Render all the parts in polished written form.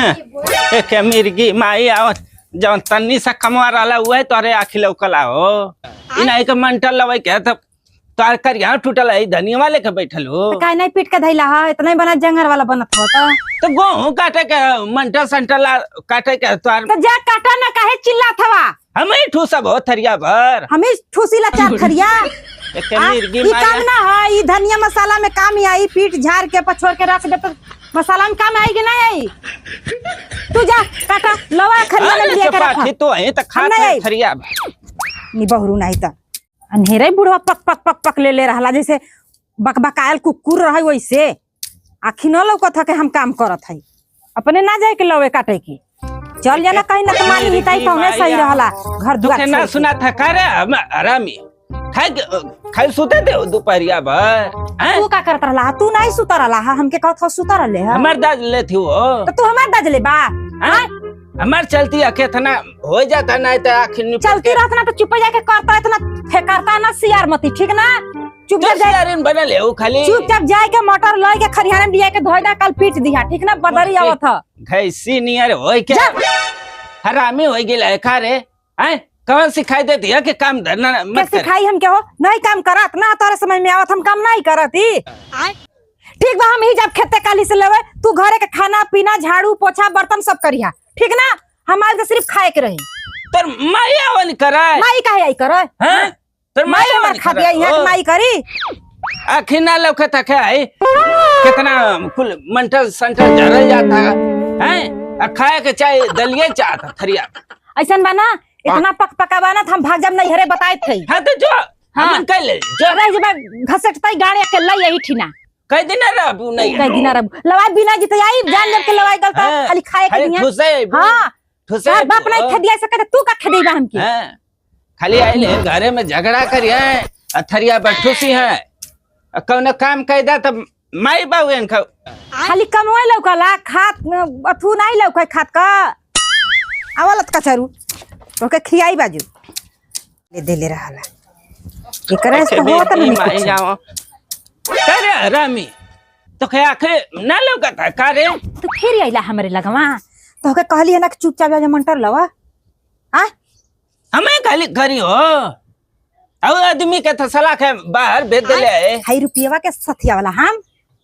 एक मिर्गी माई आवत जवन तन्नी सा कमवा रहा हुआ है तोरे आखी लौकला हो इनाई के मंटल लवे के तब तार कर यहाँ टूटल है धनिया वाले के बैठल हो तो काहे नहीं पीट के धैला है इतना ही बना जंगल वाला बनत हो तो गेहूं काटे के मंटल संटल काटे के तार तो जा काटा ना काहे चिल्लात हवा हमें ठूसब हो थरिया भर हमें ठूसीला चार खरिया एक मिर्गी ई काम ना है ई धनिया मसाला में काम ही आई पीट झाड़ के पछोड़ के रख दे तो मसाला में काम आएगी नहीं आई तू जा काटा लवा खरिया में लेके रख तो है त खा थरिया नी बहुरू नहीं त अंधेरे बुढ़वा पक पक पक पक ले रहला जैसे बकबकायल कुकुर रहे वैसे आखी न लौकत है कि हम काम करत है अपने ना जाए के लवे काटे की चल जाना कहीं ना मानी हिताई तो हमें सही रहला घर दुआर ना सुना था करे आरामी खाई सुते थे दोपहरिया भर तू का करत रहला तू नहीं सुता रहला हमके कहत हो सुता रहले है हमार दाज ले थी वो तो तू हमार दाज ले बा हमार चलती अके तना हो जाता नहीं तो आखिर चलती रहत ना तो चुप जाके करता इतना फेंकता ना सियार मती ठीक ना चुपचाप जाए बनल है वो खाली चुपचाप जाए के मोटर लय के खरियाने दिया के धोई दा कल पीट दिया ठीक ना बदरी आवत ह घैसी नियर होय के हरामी होय गेल है का रे हैं कौन सिखाई देती है कि काम धरना मत कर सिखाई हम क्या हो नहीं काम करत ना तोरे समझ में आवत हम काम नहीं करती ठीक बा हम ही जब खेते काली से लेवे तू घरे के खाना पीना झाड़ू पोछा बर्तन सब करिया ठीक ना हमारे तो सिर्फ खाए के रही तर माई आवन कराय माई काहे आई करे हैं तर माई आवन खा दिया यहाँ माई करी आखिर ना लौके तक है कितना कुल मंटल संटल जरल जाता है खाए के चाहे दलिए चाहता थरिया ऐसा बाना इतना पक पकावाना हम भाग जब नहीं हरे बताए थे हाँ तो जो हम कह ले जो रह जब घसटताई गाड़ी अकेला यही ठीना कई दिन रहबू नहीं कई दिन रहबू लवाई बिना जीते आई जान जब के लवाई गलता खाली खाए के नहीं ठुसे हां ठुसे यार बाप नहीं खदिया सके तू का खदेबा हमके हां खाली आइले घरे में झगड़ा करिए अथरिया बैठुसी है कौन काम कैदा तब माई बाउन खाली कमवाई लौकला खात अथु नहीं लौकै खात का आवलत का चरू ओके खियाई बाजू ले देले रहला एकरे से होत नहीं माई जाओ करे रामी तो क्या आखिर ना लौकता का रे तो फिर आइला हमरे लगवा तो के कहली है ना कि चुपचाप जा मंटर लवा हां हमें खाली करी हो अब आदमी के तो सलाह है बाहर भेज देले है हाई रुपया के सथिया वाला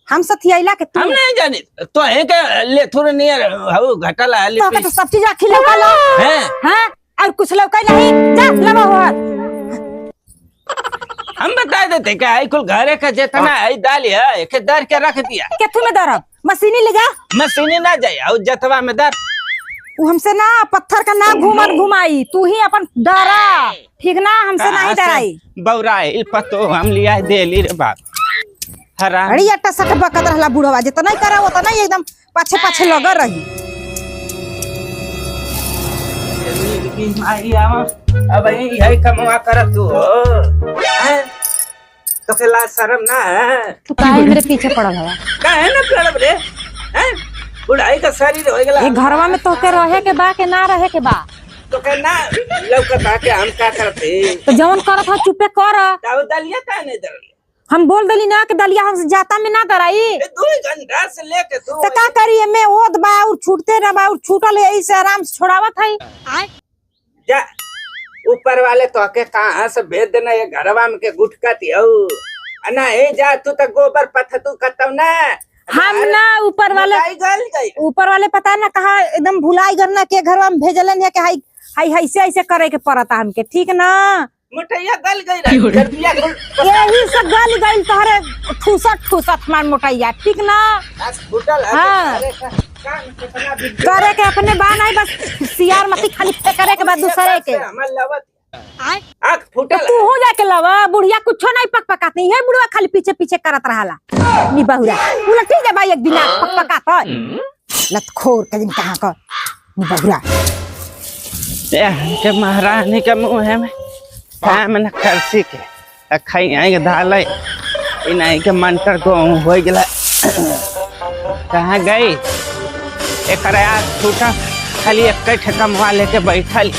हम सथियाइला के तू हम नहीं जानी तो है के ले थोड़ा नियर हो घटला ले तो सब चीज आखी लौका लो हां और कुछ लौका नहीं जा लवा हो हम बता देते क्या है कुल घरे का जितना है दाल है के दर के रख दिया केथु में दरब मशीनी ले जा मशीनी ना जाए और जतवा में दर वो हमसे ना पत्थर का ना घुमाई तू ही अपन डरा ठीक ना हमसे नहीं डराई बौराइल पतो हम लिया देली रे बाप हरा अरे अट्टा सक बकत रहला बुढ़वा जे त नहीं करा वो त नहीं एकदम पाछे पाछे लगा रही अब यही कमवा करत तू तो के ला शर्म ना है तू काहे मेरे पीछे पड़ल हवा काहे ना पड़ब रे हैं बुढ़ाई का शरीर हो गेला ये घरवा में तो के रहे के बा के ना रहे के बा तो के ना लौकता के हम का करते तो जवन करत ह चुपे कर ताऊ दलिया का नहीं दर हम बोल देली ना कि दलिया हमसे जाता में ना डराई 2 घंटा से लेके तू तो का करिए मैं ओद बा और छूटते ना बा और छूटल यही से आराम से छोड़ावत है जा ऊपर वाले तो के कहां से भेज देना ये घरवा में के गुटका दियो ना ए जा तू तो गोबर पत्थर तू कतौ ना हम ना ऊपर वाले पता ना कहा एकदम भुलाई करना के घरवा में भेजलन है कि हाई हाई ऐसे ऐसे करे के पड़ता हमके ठीक ना मोटैया गल गई रही यही सब गल गई तोहरे ठूसत मार मोटैया ठीक ना हाँ करे के अपने बा नहीं बस सियार मती खाली करे के बाद दूसरे के आँख फुटल तू हो जाके लवा बुढ़िया कुछो नहीं पक पकाती है बुढ़वा खाली पीछे पीछे करत रहला नी बहुरा उलटी जा भाई एक दिन पक पकात लतखोर के दिन कहां का नी बहुरा के महारानी के मुंह में काम न करसी के खाई आएंगे दाल इनाई के मंटर को हो गया कहाँ गई एक छूटा खाली एक ठेका मुआ लेके बैठल